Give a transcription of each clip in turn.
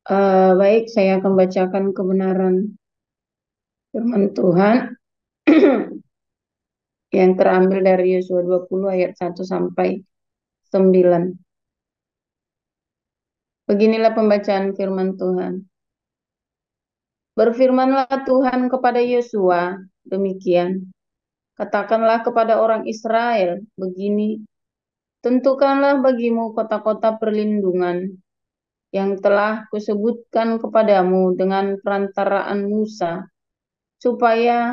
Baik, saya akan bacakan kebenaran firman Tuhan yang terambil dari Yosua 20 ayat 1 sampai 9. Beginilah pembacaan firman Tuhan. Berfirmanlah Tuhan kepada Yosua, demikian. Katakanlah kepada orang Israel, begini, tentukanlah bagimu kota-kota perlindungan yang telah kusebutkan kepadamu dengan perantaraan Musa, supaya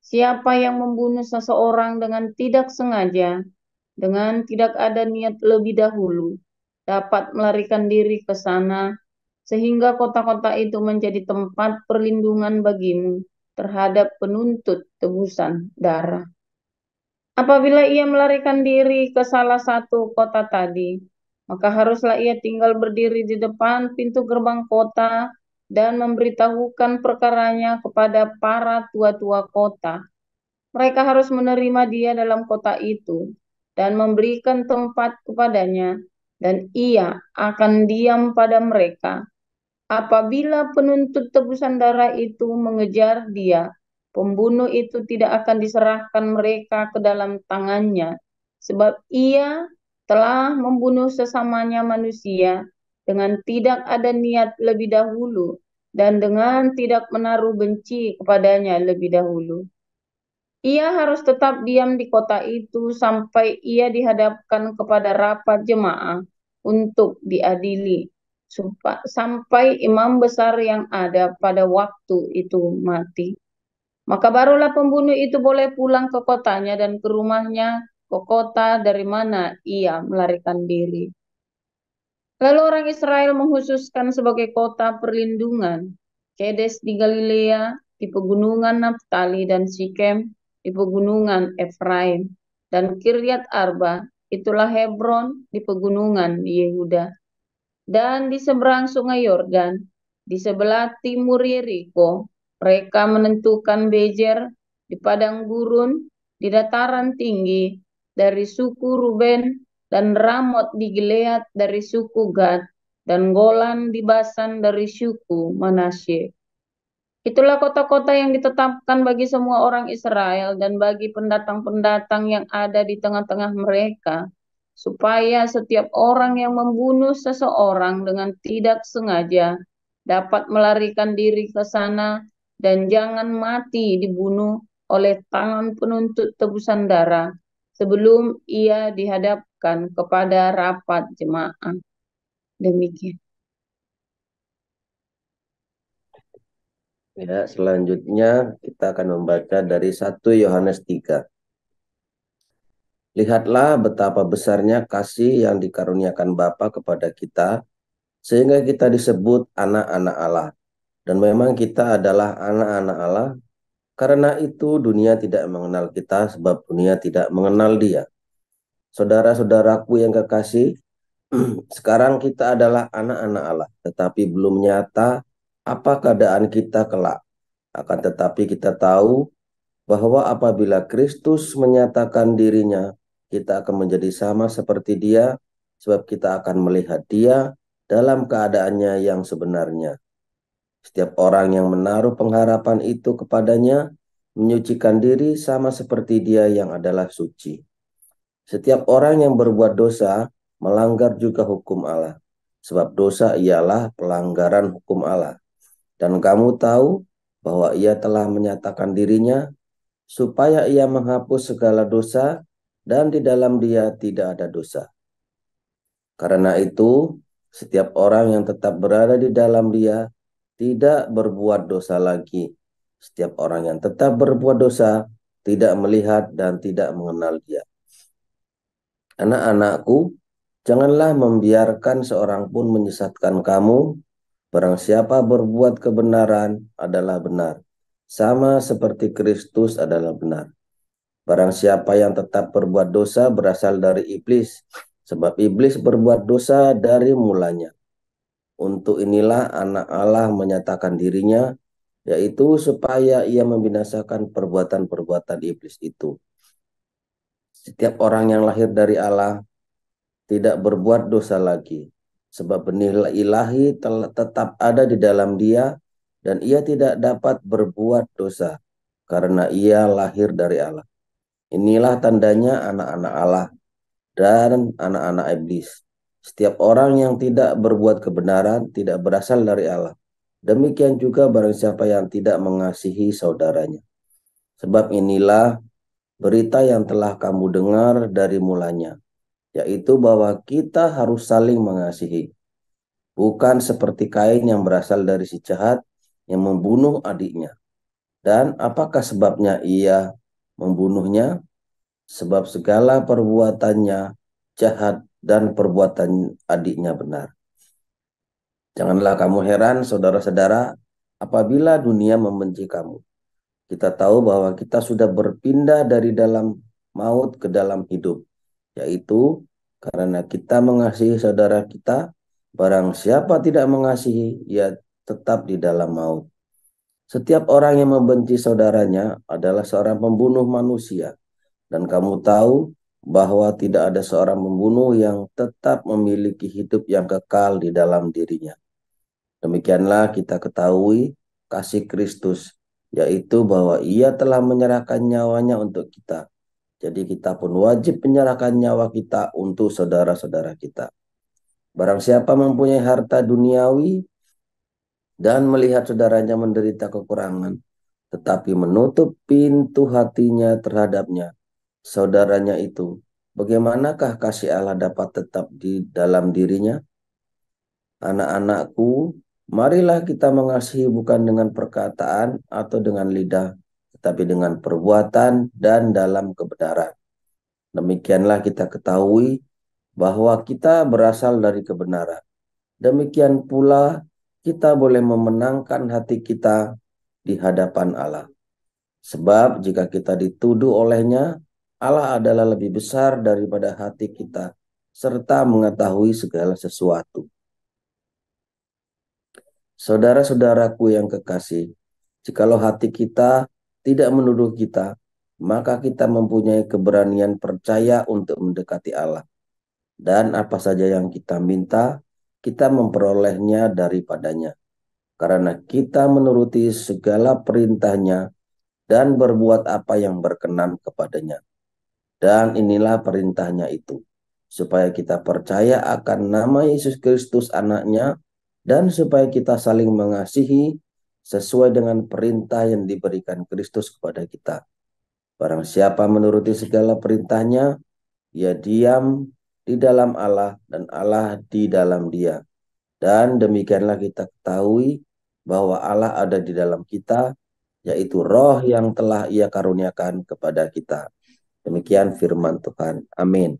siapa yang membunuh seseorang dengan tidak sengaja, dengan tidak ada niat lebih dahulu, dapat melarikan diri ke sana, sehingga kota-kota itu menjadi tempat perlindungan bagimu terhadap penuntut tebusan darah. Apabila ia melarikan diri ke salah satu kota tadi, maka haruslah ia tinggal berdiri di depan pintu gerbang kota dan memberitahukan perkaranya kepada para tua-tua kota. Mereka harus menerima dia dalam kota itu dan memberikan tempat kepadanya, dan ia akan diam pada mereka. Apabila penuntut tebusan darah itu mengejar dia, pembunuh itu tidak akan diserahkan mereka ke dalam tangannya, sebab ia telah membunuh sesamanya manusia dengan tidak ada niat lebih dahulu dan dengan tidak menaruh benci kepadanya lebih dahulu. Ia harus tetap diam di kota itu sampai ia dihadapkan kepada rapat jemaah untuk diadili, sampai imam besar yang ada pada waktu itu mati. Maka barulah pembunuh itu boleh pulang ke kotanya dan ke rumahnya, ke kota dari mana ia melarikan diri. Lalu orang Israel menghususkan sebagai kota perlindungan Kedes di Galilea, di pegunungan Naftali, dan Sikem di pegunungan Efraim, dan Kiryat Arba, itulah Hebron di pegunungan Yehuda, dan di seberang sungai Yordan, di sebelah timur Yeriko, mereka menentukan Bejer di padang gurun, di dataran tinggi, dari suku Ruben, dan Ramot di Gilead dari suku Gad, dan Golan di Basan dari suku Manasye. Itulah kota-kota yang ditetapkan bagi semua orang Israel dan bagi pendatang-pendatang yang ada di tengah-tengah mereka, supaya setiap orang yang membunuh seseorang dengan tidak sengaja dapat melarikan diri ke sana dan jangan mati dibunuh oleh tangan penuntut tebusan darah sebelum ia dihadapkan kepada rapat jemaah. Demikian. Ya, selanjutnya kita akan membaca dari 1 Yohanes 3. Lihatlah betapa besarnya kasih yang dikaruniakan Bapa kepada kita, sehingga kita disebut anak-anak Allah. Dan memang kita adalah anak-anak Allah, karena itu dunia tidak mengenal kita, sebab dunia tidak mengenal Dia. Saudara-saudaraku yang kekasih, sekarang kita adalah anak-anak Allah, tetapi belum nyata apa keadaan kita kelak. Akan tetapi kita tahu bahwa apabila Kristus menyatakan dirinya, kita akan menjadi sama seperti Dia, sebab kita akan melihat Dia dalam keadaannya yang sebenarnya. Setiap orang yang menaruh pengharapan itu kepadanya, menyucikan diri sama seperti Dia yang adalah suci. Setiap orang yang berbuat dosa melanggar juga hukum Allah, sebab dosa ialah pelanggaran hukum Allah. Dan kamu tahu bahwa Ia telah menyatakan dirinya supaya Ia menghapus segala dosa, dan di dalam Dia tidak ada dosa. Karena itu, setiap orang yang tetap berada di dalam Dia tidak berbuat dosa lagi. Setiap orang yang tetap berbuat dosa tidak melihat dan tidak mengenal Dia. Anak-anakku, janganlah membiarkan seorang pun menyesatkan kamu. Barang siapa berbuat kebenaran adalah benar, sama seperti Kristus adalah benar. Barang siapa yang tetap berbuat dosa berasal dari iblis, sebab iblis berbuat dosa dari mulanya. Untuk inilah anak Allah menyatakan dirinya, yaitu supaya ia membinasakan perbuatan-perbuatan iblis itu. Setiap orang yang lahir dari Allah tidak berbuat dosa lagi, sebab benih ilahi tetap ada di dalam dia, dan ia tidak dapat berbuat dosa, karena ia lahir dari Allah. Inilah tandanya anak-anak Allah dan anak-anak iblis. Setiap orang yang tidak berbuat kebenaran tidak berasal dari Allah. Demikian juga barang siapa yang tidak mengasihi saudaranya. Sebab inilah berita yang telah kamu dengar dari mulanya, yaitu bahwa kita harus saling mengasihi. Bukan seperti Kain yang berasal dari si jahat yang membunuh adiknya. Dan apakah sebabnya ia membunuhnya? Sebab segala perbuatannya jahat dan perbuatan adiknya benar. Janganlah kamu heran, saudara-saudara, apabila dunia membenci kamu. Kita tahu bahwa kita sudah berpindah dari dalam maut ke dalam hidup, yaitu karena kita mengasihi saudara kita. Barang siapa tidak mengasihi, ia tetap di dalam maut. Setiap orang yang membenci saudaranya adalah seorang pembunuh manusia. Dan kamu tahu bahwa tidak ada seorang pembunuh yang tetap memiliki hidup yang kekal di dalam dirinya. Demikianlah kita ketahui kasih Kristus, yaitu bahwa ia telah menyerahkan nyawanya untuk kita. Jadi kita pun wajib menyerahkan nyawa kita untuk saudara-saudara kita. Barang siapa mempunyai harta duniawi dan melihat saudaranya menderita kekurangan, tetapi menutup pintu hatinya terhadapnya, saudaranya itu, bagaimanakah kasih Allah dapat tetap di dalam dirinya? Anak-anakku, marilah kita mengasihi bukan dengan perkataan atau dengan lidah, tetapi dengan perbuatan dan dalam kebenaran. Demikianlah kita ketahui bahwa kita berasal dari kebenaran. Demikian pula kita boleh memenangkan hati kita di hadapan Allah. Sebab jika kita dituduh olehnya, Allah adalah lebih besar daripada hati kita, serta mengetahui segala sesuatu. Saudara-saudaraku yang kekasih, jikalau hati kita tidak menuduh kita, maka kita mempunyai keberanian percaya untuk mendekati Allah. Dan apa saja yang kita minta, kita memperolehnya daripadanya. Karena kita menuruti segala perintahnya dan berbuat apa yang berkenan kepadanya. Dan inilah perintahnya itu, supaya kita percaya akan nama Yesus Kristus anaknya, dan supaya kita saling mengasihi sesuai dengan perintah yang diberikan Kristus kepada kita. Barang siapa menuruti segala perintahnya, ia diam di dalam Allah dan Allah di dalam dia. Dan demikianlah kita ketahui bahwa Allah ada di dalam kita, yaitu roh yang telah ia karuniakan kepada kita. Demikian firman Tuhan. Amin.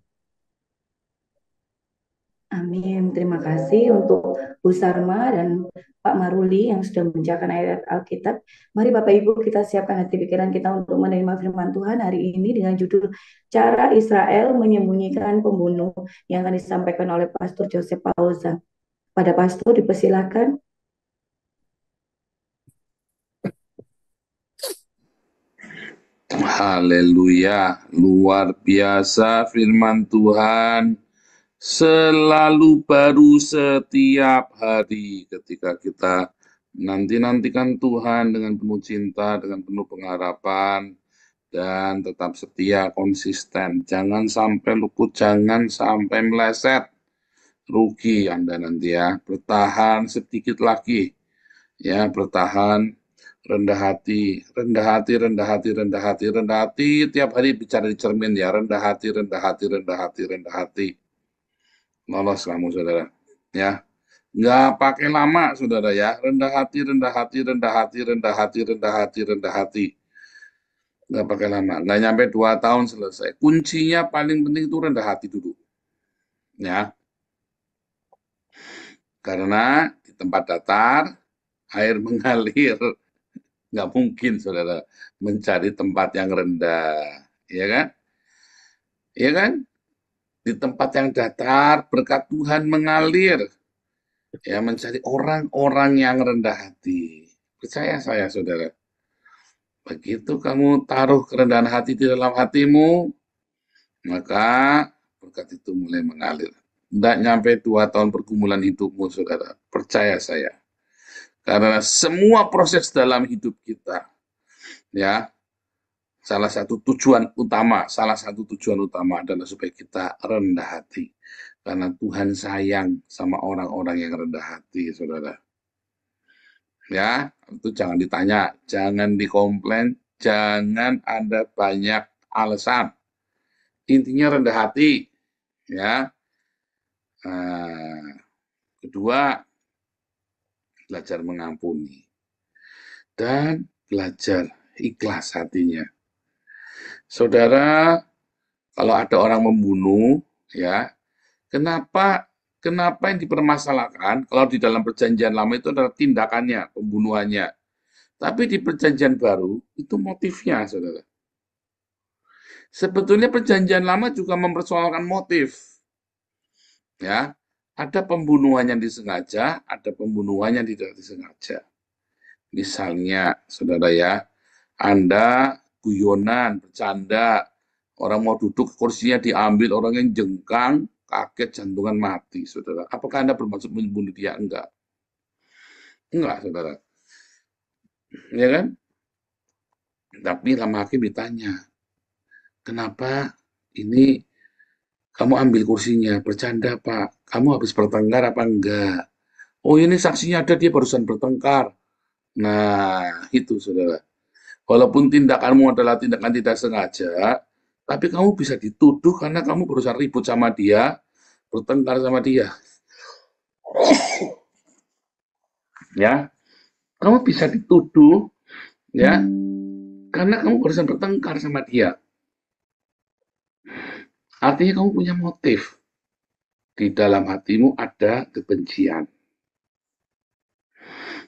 Amin. Terima kasih untuk Bu Sarma dan Pak Maruli yang sudah membacakan ayat Alkitab. Mari Bapak Ibu kita siapkan hati pikiran kita untuk menerima firman Tuhan hari ini dengan judul Cara Israel Menyembunyikan Pembunuh yang akan disampaikan oleh Pastor Joseph Pauza. Pada Pastor dipersilakan. Haleluya, luar biasa firman Tuhan, selalu baru setiap hari ketika kita nanti-nantikan Tuhan dengan penuh cinta, dengan penuh pengharapan, dan tetap setia, konsisten. Jangan sampai luput, jangan sampai meleset. Rugi Anda nanti ya, bertahan sedikit lagi. Ya, bertahan, rendah hati, rendah hati, rendah hati, rendah hati, rendah hati, tiap hari bicara di cermin ya, rendah hati, rendah hati, rendah hati, rendah hati. Lolos kamu saudara, ya. Nggak pakai lama saudara ya, rendah hati, rendah hati, rendah hati, rendah hati, rendah hati, rendah hati. Nggak pakai lama, nggak nyampe 2 tahun selesai. Kuncinya paling penting itu rendah hati dulu. Ya, karena di tempat datar, air mengalir. Nggak mungkin saudara mencari tempat yang rendah, ya kan? Ya kan? Di tempat yang datar, berkat Tuhan mengalir. Ya, mencari orang-orang yang rendah hati. Percaya saya, saudara. Begitu kamu taruh kerendahan hati di dalam hatimu, maka berkat itu mulai mengalir. Tidak nyampe 2 tahun pergumulan hidupmu, saudara. Percaya saya. Karena semua proses dalam hidup kita, ya, salah satu tujuan utama adalah supaya kita rendah hati. Karena Tuhan sayang sama orang-orang yang rendah hati, saudara. Ya, itu jangan ditanya, jangan dikomplain, jangan ada banyak alasan. Intinya rendah hati, ya. Kedua, belajar mengampuni dan belajar ikhlas hatinya. Saudara, kalau ada orang membunuh, ya, kenapa yang dipermasalahkan? Kalau di dalam perjanjian lama itu adalah tindakannya, pembunuhannya. Tapi di perjanjian baru itu motifnya, saudara. Sebetulnya perjanjian lama juga mempersoalkan motif. Ya, ada pembunuhan yang disengaja, ada pembunuhan yang tidak disengaja. Misalnya, saudara ya, Anda guyonan, bercanda, orang mau duduk, kursinya diambil, orang yang jengkang, kaget, jantungan mati, saudara. Apakah Anda bermaksud membunuh dia? Enggak. Enggak, saudara. Ya kan? Tapi lama hakim ditanya, kenapa ini kamu ambil kursinya? Bercanda, Pak. Kamu habis bertengkar apa enggak? Oh, ini saksinya ada, dia barusan bertengkar. Nah, itu, saudara. Walaupun tindakanmu adalah tindakan tidak sengaja, tapi kamu bisa dituduh karena kamu berusaha ribut sama dia, bertengkar sama dia. Ya, kamu bisa dituduh, ya, karena kamu berusaha bertengkar sama dia. Artinya kamu punya motif. Di dalam hatimu ada kebencian.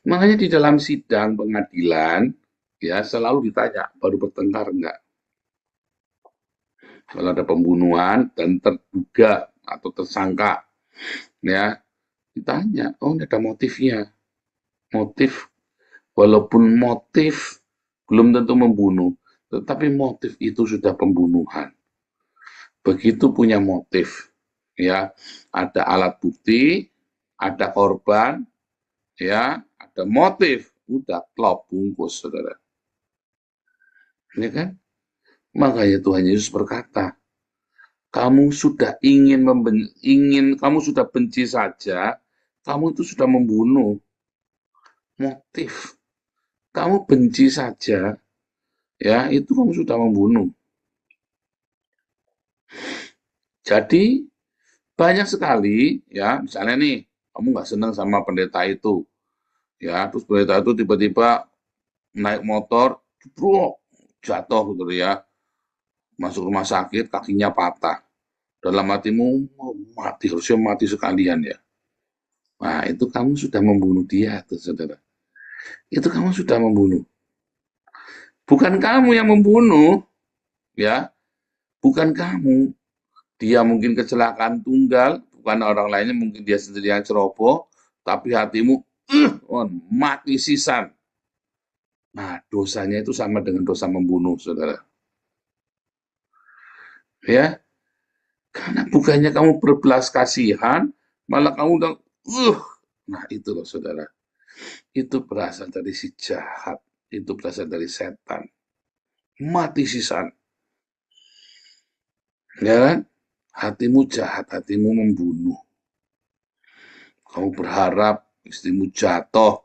Makanya di dalam sidang pengadilan, ya, selalu ditanya, baru bertengkar enggak? Kalau ada pembunuhan dan terduga atau tersangka, ya, ditanya, oh ini ada motifnya. Motif, walaupun motif belum tentu membunuh, tetapi motif itu sudah pembunuhan. Begitu punya motif, ya, ada alat bukti, ada korban, ya, ada motif, udah klop bungkus, saudara. Ini kan? Makanya Tuhan Yesus berkata, kamu sudah kamu sudah benci saja, kamu itu sudah membunuh. Motif. Kamu benci saja, ya, itu kamu sudah membunuh. Jadi, banyak sekali, ya, misalnya nih, kamu nggak senang sama pendeta itu, ya, terus pendeta itu tiba-tiba naik motor, jatuh, gitu ya, masuk rumah sakit, kakinya patah. Dalam hatimu, mati, harusnya mati sekalian ya. Nah, itu kamu sudah membunuh dia, tuh, saudara. Itu kamu sudah membunuh. Bukan kamu yang membunuh, ya, bukan kamu. Dia mungkin kecelakaan tunggal, bukan orang lainnya, mungkin dia sendiri yang ceroboh, tapi hatimu, mati sisan. Nah, dosanya itu sama dengan dosa membunuh, saudara. Ya, karena bukannya kamu berbelas kasihan, malah kamu udah, nah itu loh, saudara. Itu berasal dari si jahat, itu berasal dari setan. Mati sisan. Ya kan? Hatimu jahat, hatimu membunuh. Kamu berharap istrimu jatuh,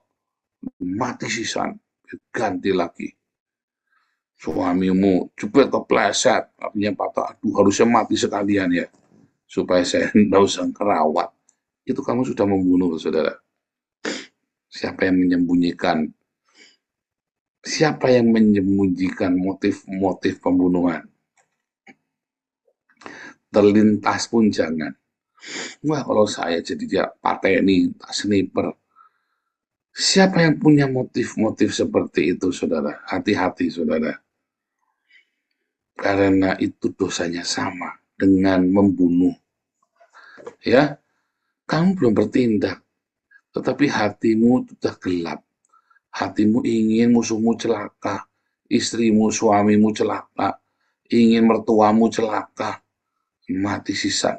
mati sisan, ganti lagi. Suamimu jebret kepleset, kakinya patah, aduh harusnya mati sekalian ya, supaya saya tidak usah kerawat. Itu kamu sudah membunuh, saudara. Siapa yang menyembunyikan? Siapa yang menyembunyikan motif-motif pembunuhan? Terlintas pun jangan. Wah, kalau saya jadi dia pateni, sniper. Siapa yang punya motif-motif seperti itu, saudara? Hati-hati, saudara. Karena itu dosanya sama dengan membunuh. Ya, kamu belum bertindak, tetapi hatimu sudah gelap. Hatimu ingin musuhmu celaka, istrimu, suamimu celaka, ingin mertuamu celaka, mati sisan.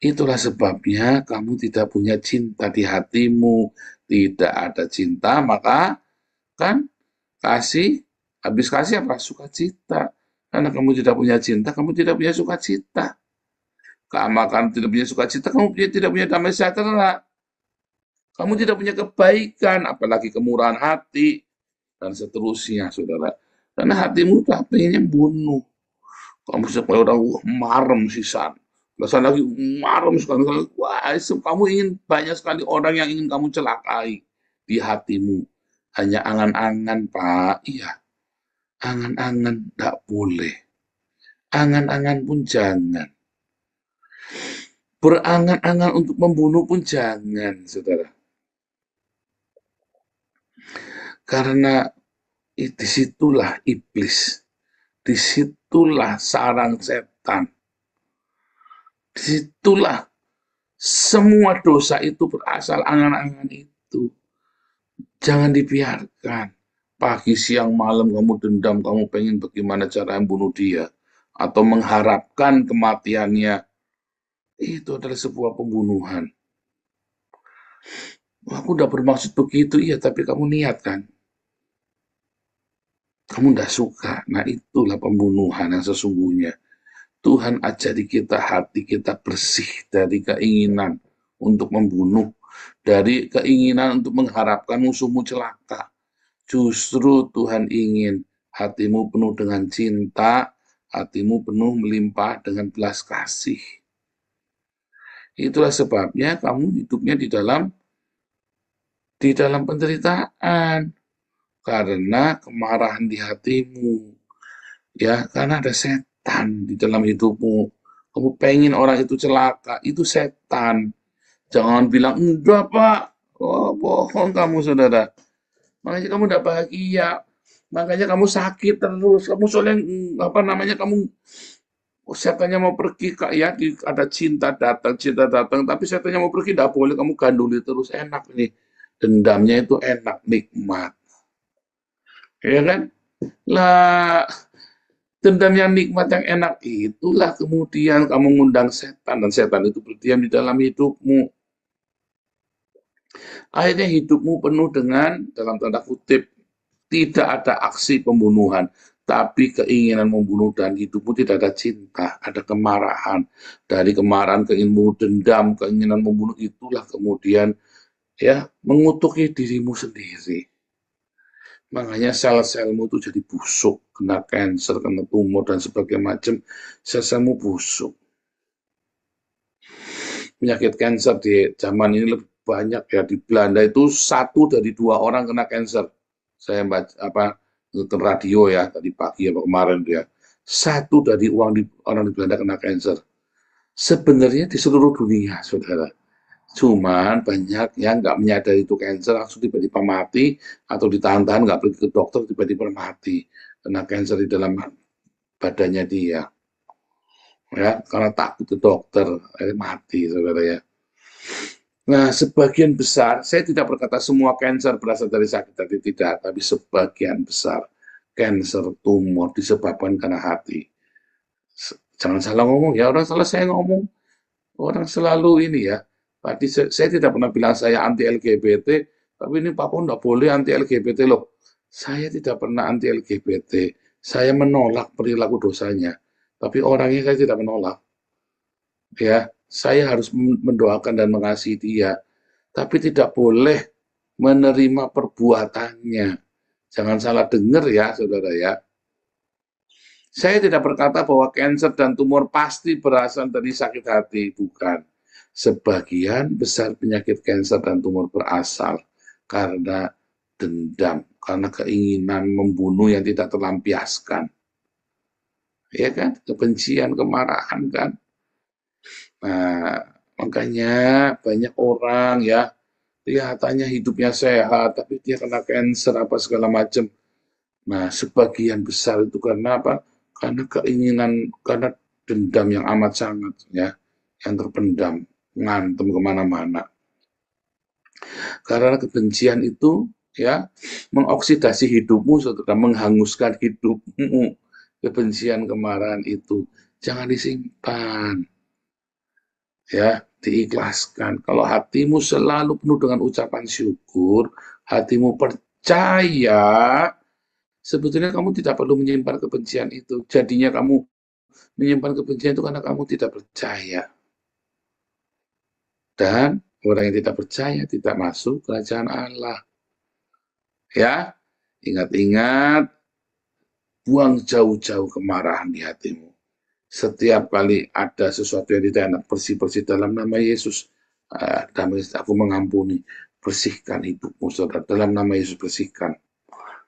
Itulah sebabnya kamu tidak punya cinta di hatimu. Tidak ada cinta, maka kan kasih, habis kasih apa? Sukacita. Karena kamu tidak punya cinta, kamu tidak punya sukacita. Karena kamu tidak punya sukacita, kamu tidak punya damai sejahtera. Kamu tidak punya kebaikan, apalagi kemurahan hati, dan seterusnya, saudara. Karena hatimu udah pengennya bunuh. Kamu sekali orang marem sisan. Belakang lagi marem sekali. Wah, kamu ingin banyak sekali orang yang ingin kamu celakai di hatimu. Hanya angan-angan, Pak. Iya, angan-angan tidak boleh. Angan-angan pun jangan. Berangan-angan untuk membunuh pun jangan, saudara. Karena disitulah iblis. Disitulah sarang setan. Disitulah semua dosa itu berasal angan-angan itu. Jangan dibiarkan. Pagi, siang, malam kamu dendam, kamu pengen bagaimana cara membunuh dia. Atau mengharapkan kematiannya. Itu adalah sebuah pembunuhan. Aku udah bermaksud begitu, iya, tapi kamu niat kan? Kamu udah suka. Nah, itulah pembunuhan yang sesungguhnya. Tuhan ajari kita hati kita bersih dari keinginan untuk membunuh, dari keinginan untuk mengharapkan musuhmu celaka. Justru Tuhan ingin hatimu penuh dengan cinta, hatimu penuh melimpah dengan belas kasih. Itulah sebabnya kamu hidupnya di dalam penderitaan karena kemarahan di hatimu. Ya, karena ada setan di dalam hidupmu. Kamu pengen orang itu celaka, itu setan. Jangan bilang, enggak Pak. Oh, bohong kamu, saudara. Makanya kamu tidak bahagia. Makanya kamu sakit terus. Kamu soalnya, kamu setannya mau pergi, Kak, ya. Ada cinta datang. Tapi setannya mau pergi, tidak boleh. Kamu ganduli terus, enak nih. Dendamnya itu enak, nikmat. Ya kan? Lah, dendam yang nikmat yang enak itulah kemudian kamu mengundang setan dan setan itu berdiam di dalam hidupmu. Akhirnya hidupmu penuh dengan dalam tanda kutip tidak ada aksi pembunuhan, tapi keinginan membunuh dan hidupmu tidak ada cinta, ada kemarahan. Dari kemarahan, keinginan dendam, keinginan membunuh itulah kemudian ya mengutuki dirimu sendiri. Makanya sel-selmu itu jadi busuk, kena kanker, kena tumor, dan sebagainya macam. Sel-selmu busuk. Penyakit kanker di zaman ini lebih banyak ya. Di Belanda itu 1 dari 2 orang kena kanker. Saya baca nonton radio ya tadi pagi atau kemarin dia. 1 dari orang di Belanda kena kanker. Sebenarnya di seluruh dunia, saudara. Cuman banyak yang nggak menyadari itu kanker, langsung tiba-tiba mati, atau ditahan-tahan nggak pergi ke dokter, tiba-tiba mati. Kena kanker di dalam badannya dia. Ya, karena takut ke dokter, mati, saudara ya. Nah, sebagian besar, saya tidak berkata semua kanker berasal dari sakit hati, tidak, tapi sebagian besar kanker tumor disebabkan karena hati. Jangan salah ngomong ya, orang salah saya ngomong. Orang selalu ini ya, tadi saya tidak pernah bilang saya anti LGBT, tapi ini Pak Pon nggak boleh anti LGBT loh. Saya tidak pernah anti LGBT, saya menolak perilaku dosanya, tapi orangnya saya tidak menolak. Ya, saya harus mendoakan dan mengasihi dia, tapi tidak boleh menerima perbuatannya. Jangan salah dengar ya, saudara ya. Saya tidak berkata bahwa kanker dan tumor pasti berasal dari sakit hati, bukan. Sebagian besar penyakit kanker dan tumor berasal karena dendam, karena keinginan membunuh yang tidak terlampiaskan. Ya kan? Kebencian, kemarahan kan? Nah, makanya banyak orang ya, kelihatannya hidupnya sehat, tapi dia kena kanker apa segala macam. Nah, sebagian besar itu karena apa? Karena keinginan, karena dendam yang amat sangat ya, yang terpendam, ngantem kemana-mana. Karena kebencian itu ya mengoksidasi hidupmu, saudara, menghanguskan hidupmu. Kebencian, kemarahan itu jangan disimpan. Ya, diikhlaskan. Kalau hatimu selalu penuh dengan ucapan syukur, hatimu percaya, sebetulnya kamu tidak perlu menyimpan kebencian itu. Jadinya kamu menyimpan kebencian itu karena kamu tidak percaya. Dan orang yang tidak percaya tidak masuk kerajaan Allah. Ya, ingat-ingat, buang jauh-jauh kemarahan di hatimu. Setiap kali ada sesuatu yang tidak enak, bersih-bersih dalam nama Yesus. Damai, aku mengampuni. Bersihkan hidupmu, saudara. Dalam nama Yesus, bersihkan.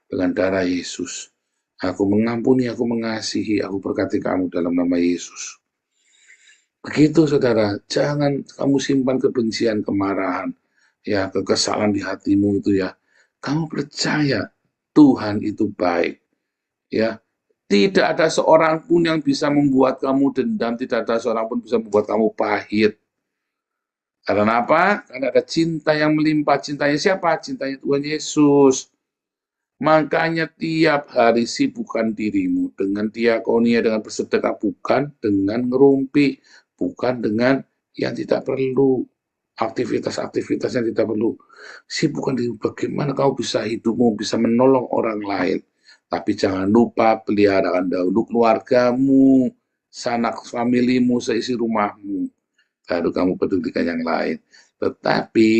Dengan darah Yesus. Aku mengampuni, aku mengasihi, aku berkati kamu dalam nama Yesus. Begitu, saudara. Jangan kamu simpan kebencian, kemarahan, ya, kekesalan di hatimu itu ya. Kamu percaya Tuhan itu baik, ya. Tidak ada seorang pun yang bisa membuat kamu dendam, tidak ada seorang pun bisa membuat kamu pahit. Karena apa? Karena ada cinta yang melimpah. Cintanya siapa? Cintanya Tuhan Yesus. Makanya tiap hari sibukkan dirimu dengan diakonia, dengan bersedekah, bukan dengan ngerumpi, bukan dengan yang tidak perlu, aktivitas-aktivitas yang tidak perlu. Sibukkan dirimu, bagaimana kamu bisa hidupmu, bisa menolong orang lain. Tapi jangan lupa peliharakan dahulu keluargamu, sanak familimu, seisi rumahmu. Baru kamu pedulikan yang lain. Tetapi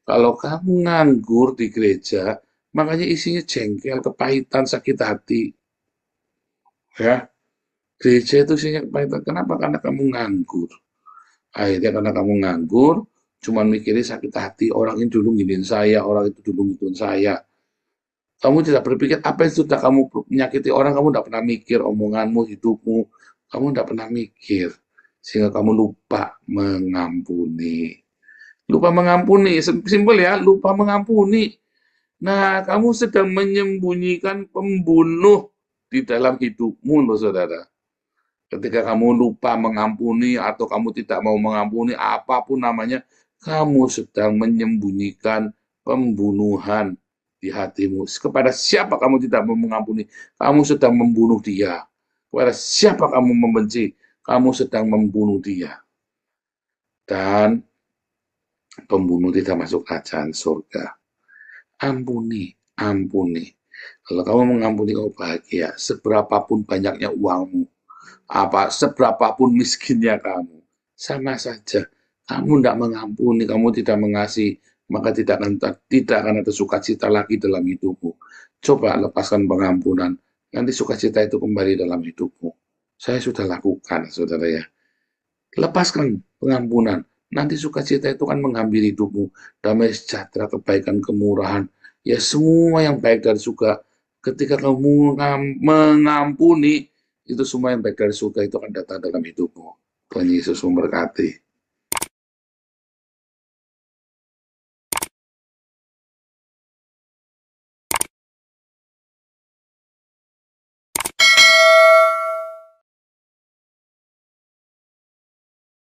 kalau kamu nganggur di gereja, makanya isinya jengkel, kepahitan, sakit hati. Ya, gereja itu isinya kepahitan. Kenapa? Karena kamu nganggur. Akhirnya karena kamu nganggur, cuman mikirin sakit hati, orang ini dulu giniin saya, orang itu dulu gituin saya. Kamu tidak berpikir apa yang sudah kamu menyakiti orang, kamu tidak pernah mikir omonganmu, hidupmu, kamu tidak pernah mikir. Sehingga kamu lupa mengampuni. Lupa mengampuni, simpel ya, lupa mengampuni. Nah, kamu sedang menyembunyikan pembunuh di dalam hidupmu, loh saudara. Ketika kamu lupa mengampuni atau kamu tidak mau mengampuni, apapun namanya, kamu sedang menyembunyikan pembunuhan di hatimu. Kepada siapa kamu tidak mau mengampuni, kamu sedang membunuh dia. Kepada siapa kamu membenci, kamu sedang membunuh dia. Dan pembunuh tidak masuk kerajaan surga. Ampuni, ampuni. Kalau kamu mengampuni, kamu bahagia. Seberapapun banyaknya uangmu, seberapapun miskinnya kamu, sama saja. Kamu tidak mengampuni, kamu tidak mengasihi, maka tidak akan ada sukacita lagi dalam hidupmu. Coba lepaskan pengampunan, nanti sukacita itu kembali dalam hidupmu. Saya sudah lakukan, saudara ya. Lepaskan pengampunan, nanti sukacita itu kan menghampiri hidupmu. Damai sejahtera, kebaikan, kemurahan, ya semua yang baik dari surga. Ketika kamu mengampuni, itu semua yang baik dari surga itu akan datang dalam hidupmu. Tuhan Yesus memberkati.